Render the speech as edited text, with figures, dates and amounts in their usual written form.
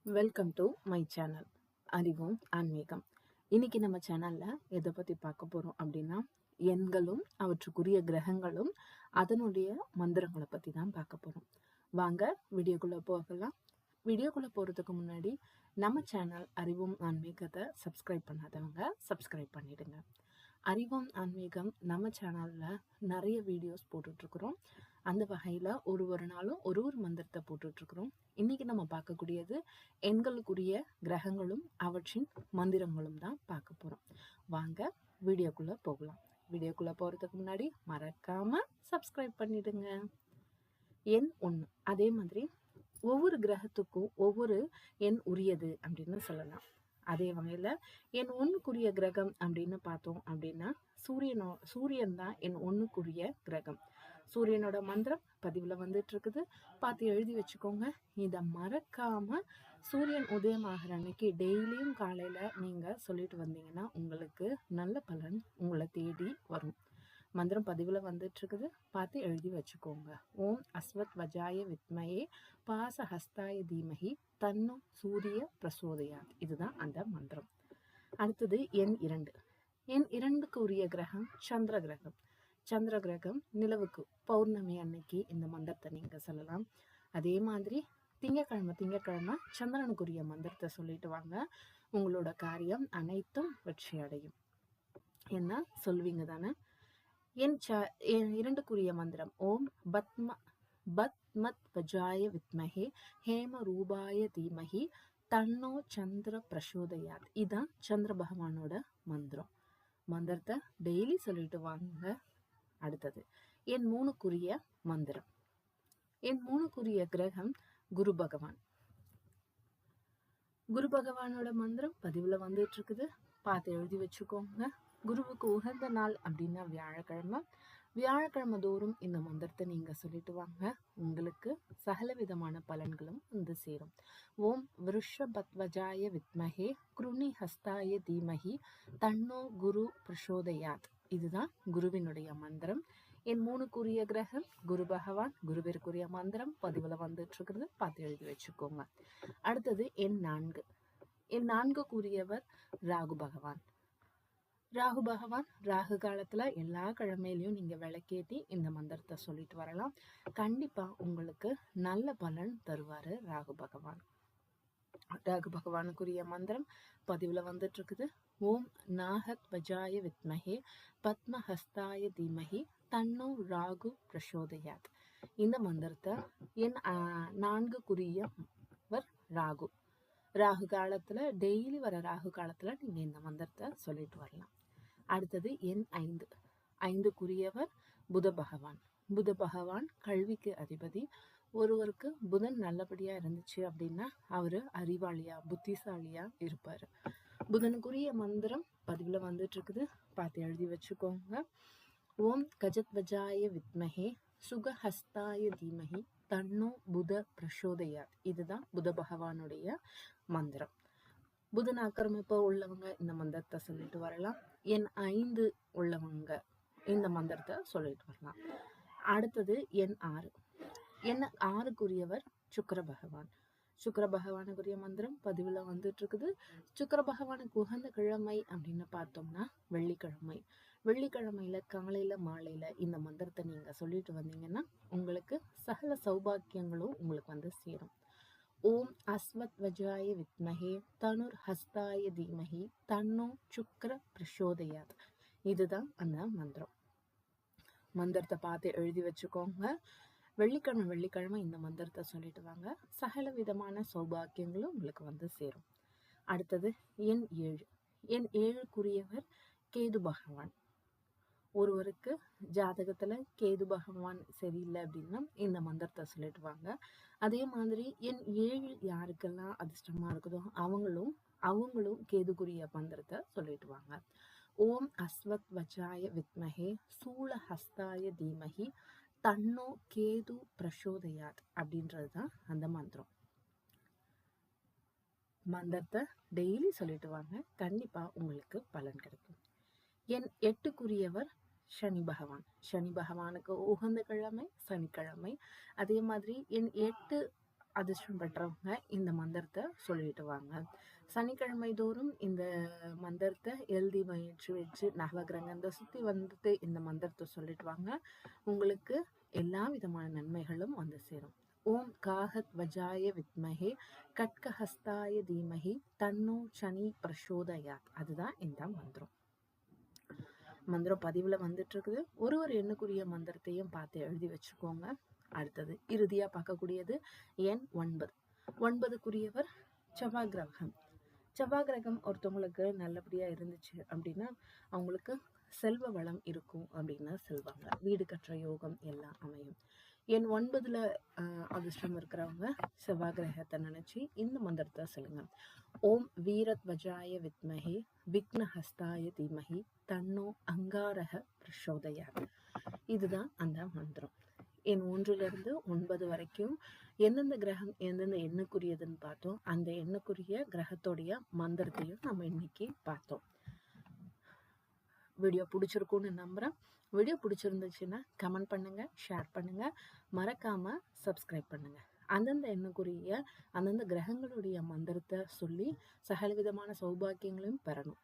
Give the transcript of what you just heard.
Welcome to my channel அறிவோம் ஆன்மீகம். இன்னைக்கு நம்ம சேனல்ல எதை பத்தி பார்க்க போறோம் அப்படின்னா, எண்களும் அவற்றுக்குரிய கிரகங்களும் அதனுடைய மந்திரங்களை பத்தி தான் பார்க்க போறோம். வாங்க வீடியோக்குள்ள போகலாம். வீடியோக்குள்ள போறதுக்கு முன்னாடி நம்ம சேனல் அறிவோம் ஆன்மீகத்தை சப்ஸ்கிரைப் பண்ணாதவங்க சப்ஸ்கிரைப் பண்ணிடுங்க. அறிவோம் ஆன்மீகம் நம்ம சேனல்ல நிறைய வீடியோஸ் போட்டுட்ருக்குறோம். அந்த வகையில் ஒரு நாளும் ஒரு மந்திரத்தை போட்டுட்ருக்குறோம். இன்னைக்கு நம்ம பார்க்கக்கூடியது எண்களுக்குரிய கிரகங்களும் அவற்றின் மந்திரங்களும் தான் பார்க்க போகிறோம். வாங்க வீடியோக்குள்ளே போகலாம். வீடியோக்குள்ளே போகிறதுக்கு முன்னாடி மறக்காம சப்ஸ்கிரைப் பண்ணிடுங்க. எண் 1 அதே மாதிரி ஒவ்வொரு கிரகத்துக்கும் ஒவ்வொரு எண் உரியது அப்படின்னு சொல்லலாம். அதே வகையில் என் 1க்குரிய கிரகம் அப்படின்னு பார்த்தோம் அப்படின்னா சூரியன் தான் என் 1க்குரிய கிரகம். சூரியனோட மந்திரம் பதிவில் வந்துட்டு இருக்குது, பார்த்து எழுதி வச்சுக்கோங்க. இதை மறக்காம சூரியன் உதயமாகிற அன்னைக்கு டெய்லியும் காலையில் நீங்கள் சொல்லிட்டு வந்தீங்கன்னா உங்களுக்கு நல்ல பலன் உங்களை தேடி வரும். மந்திரம் பதிவில் வந்துட்டு இருக்குது, பார்த்து எழுதி வச்சுக்கோங்க. ஓம் அஸ்வத் வஜாய வித்மயே பாசஹஸ்தாய தீமகி தன்னு சூரிய பிரசோதயாத். இதுதான் அந்த மந்திரம். அடுத்தது எண் 2. எண் 2க்கு உரிய கிரகம் சந்திர கிரகம். சந்திர கிரகம் நிலவுக்கு பௌர்ணமி அன்னைக்கு இந்த மந்திரத்தை நீங்க சொல்லலாம். அதே மாதிரி திங்கக்கிழமை சந்திரனுக்குரிய மந்திரத்தை சொல்லிட்டு வாங்க. உங்களோட காரியம் அனைத்தும் வெற்றி அடையும். என்ன சொல்வீங்க தானே? என் 2க்குரிய மந்திரம் ஓம் பத்மத் வஜாய வித்மஹே ஹேம ரூபாய தீமஹி தன்னோ சந்திர பிரசோதயாத். இதுதான் சந்திர பகவானோட மந்திரம். மந்திரத்தை டெய்லி சொல்லிட்டு வாங்க. அடுத்தது என் 3க்குரிய மந்திரம். என் 3க்குரிய கிரகம் குரு பகவான். குரு பகவானோட மந்திரம் பதிவுல வந்துட்டு இருக்குது, பார்த்து எழுதி வச்சுக்கோங்க. குருவுக்கு உகந்த நாள் அப்படின்னா வியாழக்கிழமை தோறும் இந்த மந்திரத்தை நீங்க சொல்லிட்டு வாங்க. உங்களுக்கு சகல விதமான பலன்களும் வந்து சேரும். ஓம் விருஷபத்வஜாய வித்மஹே குருணி ஹஸ்தாய தீமஹி தன்னோ குரு பிரசோதயாத். இதுதான் குருவினுடைய மந்திரம். என் 3க்குரிய கிரகம் குரு பகவான். குருவிற்குரிய மந்திரம் பதிவுல வந்துட்டு இருக்கிறது, பார்த்து எழுதி வச்சுக்கோங்க. அடுத்தது எண் 4. என் 4க்குரியவர் ராகு பகவான். ராகு பகவான் ராகு காலத்துல எல்லா கிழமையிலையும் நீங்க விளக்கேத்தி இந்த மந்திரத்தை சொல்லிட்டு வரலாம். கண்டிப்பா உங்களுக்கு நல்ல பலன் தருவாரு ராகு பகவான். ராகு பகவானுக்குரிய மந்திரம் பதிவுல வந்துட்டு இருக்குது. ஓம் நாகத் வஜாய வித்மஹே பத்மஹஸ்தாய தீமஹி தன்னோ பிரசோதயாத். இந்த மந்திரத்தை என் 4க்குரியவர் ராகு. ராகு காலத்துல டெய்லி வர ராகு காலத்துல நீங்க இந்த மந்திரத்தை சொல்லிட்டு வரலாம். அடுத்தது எண் 5. 5க்குரியவர் புத பகவான். புத பகவான் கல்விக்கு அதிபதி. ஒருவருக்கு புதன் நல்லபடியா இருந்துச்சு அப்படின்னா அவரு அறிவாளியா புத்திசாலியா இருப்பாரு. புதனுக்குரிய மந்திரம் பதிவுல வந்துட்டு இருக்குது, பார்த்து எழுதி வச்சுக்கோங்க. ஓம் கஜத்வஜாய வித்மஹே சுகஹஸ்தாய தீமஹி தன்னோ புத பிரசோதயாத். இதுதான் புத பகவானுடைய மந்திரம். புதன் ஆக்கிரமிப்பு உள்ளவங்க இந்த மந்திரத்தை சொல்லிட்டு வரலாம். எண் 5 உள்ளவங்க இந்த மந்திரத்தை சொல்லிட்டு வரலாம். அடுத்தது எண் 6. எண் 6க்குரியவர் சுக்கிர பகவான். சுக்கிர பகவானுக்குரிய மந்திரம் பதிவுல வந்துட்டு இருக்குது. சுக்கிர பகவானுக்கு உகந்த கிழமை அப்படின்னு பார்த்தோம்னா வெள்ளிக்கிழமை. வெள்ளிக்கிழமையில காலையில மாலையில இந்த மந்திரத்தை நீங்க சொல்லிட்டு வந்தீங்கன்னா உங்களுக்கு சகல சௌபாக்கியங்களும் உங்களுக்கு வந்து சேரும். ஓம் அஸ்வத் வஜாய வித்மஹே தனுர் ஹஸ்தாய தீமஹி தன்னோ சுக்கிர பிரசோதயாத். இதுதான் அந்த மந்திரம். மந்திரத்தை பார்த்து எழுதி வச்சுக்கோங்க. வெள்ளிக்கிழமை இந்த மந்திரத்தை சொல்லிட்டு வாங்க. சகல விதமான சௌபாக்கியங்களும் உங்களுக்கு வந்து சேரும். அடுத்தது எண் 7. எண் 7க்குரியவர் கேது பகவான். ஒருவருக்கு ஜாதகத்துல கேது பகவான் சரியில்லை அப்படின்னா இந்த மந்திரத்தை சொல்லிட்டு வாங்க. அதே மாதிரி எண் 7 யாருக்கெல்லாம் அதிர்ஷ்டமா இருக்குதோ அவங்களும் கேதுக்குரிய மந்திரத்தை சொல்லிட்டு வாங்க. ஓம் அஸ்வத் வஜாய வித்மஹே சூல ஹஸ்தாய தீமஹி தன்னோ கேது பிரசோதயாத் அப்படின்றதுதான் அந்த மந்திரம். மந்திரத்தை டெய்லி சொல்லிட்டு வாங்க, கண்டிப்பா உங்களுக்கு பலன் கிடைக்கும். என் 8க்குரியவர் சனி பகவான். சனி பகவானுக்கு உகந்த கிழமை சனிக்கிழமை. அதே மாதிரி என் 8 அதிர்ஷ்டம் பெற்றவங்க இந்த மந்திரத்தை சொல்லிட்டு வாங்க. சனிக்கிழமை தோறும் இந்த மந்திரத்தை எழுதி முயற்சி வச்சு நவகிரகத்தை சுற்றி வந்துட்டு இந்த மந்திரத்தை சொல்லிட்டு வாங்க. உங்களுக்கு எல்லா விதமான நன்மைகளும் வந்து சேரும். ஓம் காகத் வஜாய வித்மஹே கட்கஹஸ்தாய தீமஹி தன்னோ சனி பிரசோதயாத். அதுதான் இந்த மந்திரம். மந்திரம் பதிவில் வந்துட்டு இருக்குது. ஒரு எண்ணுக்குரிய மந்திரத்தையும் பார்த்து எழுதி வச்சுக்கோங்க. அடுத்தது இறுதியாக பார்க்கக்கூடியது எண் 9. 9க்குரியவர் செவ்வாய் கிரகம். செவ்வாய் கிரகம் ஒருத்தவங்களுக்கு நல்லபடியாக இருந்துச்சு அப்படின்னா அவங்களுக்கு செல்வ வளம் இருக்கும் அப்படின்னு சொல்லுவாங்க. வீடு கட்டுற யோகம் எல்லாம் அமையும். எண் 9ல் அதிர்ஷ்டம் இருக்கிறவங்க செவ்வாய் கிரகத்தை நினச்சி இந்த மந்திரத்தை சொல்லுங்க. ஓம் வீரத்வஜாய வித்மஹே விக்னஹஸ்தாய தீமஹி தன்னோ அங்காரக பிரசோதயாத். இதுதான் அந்த மந்திரம். எண் 1லிருந்து 9 வரைக்கும் எந்தெந்த கிரகம் எந்தெந்த எண்ணுக்குரியதுன்னு பார்த்தோம். அந்த எண்ணுக்குரிய கிரகத்தோடைய மந்திரத்தையும் நம்ம இன்னைக்கு பார்த்தோம். வீடியோ பிடிச்சிருக்கும்னு நம்புகிறேன். வீடியோ பிடிச்சிருந்துச்சுன்னா கமெண்ட் பண்ணுங்கள், ஷேர் பண்ணுங்கள், மறக்காமல் சப்ஸ்கிரைப் பண்ணுங்கள். அந்தந்த எண்ணுக்குரிய அந்தந்த கிரகங்களுடைய மந்திரத்தை சொல்லி சகல விதமான சௌபாக்கியங்களையும் பெறணும்.